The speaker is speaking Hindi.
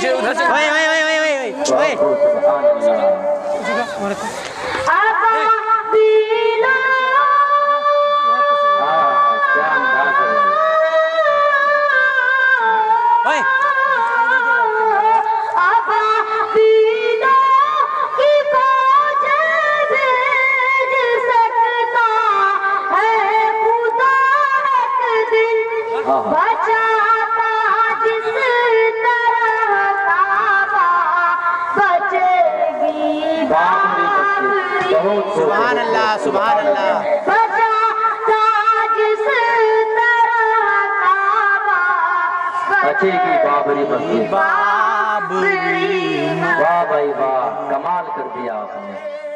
उधर से ओए ओए ओए ओए ओए ओए सुभान अल्लाह सुभान अल्लाह बचेगी बाबरी मस्जिद। बाबरी वाह भाई वाह, कमाल कर दिया आपने।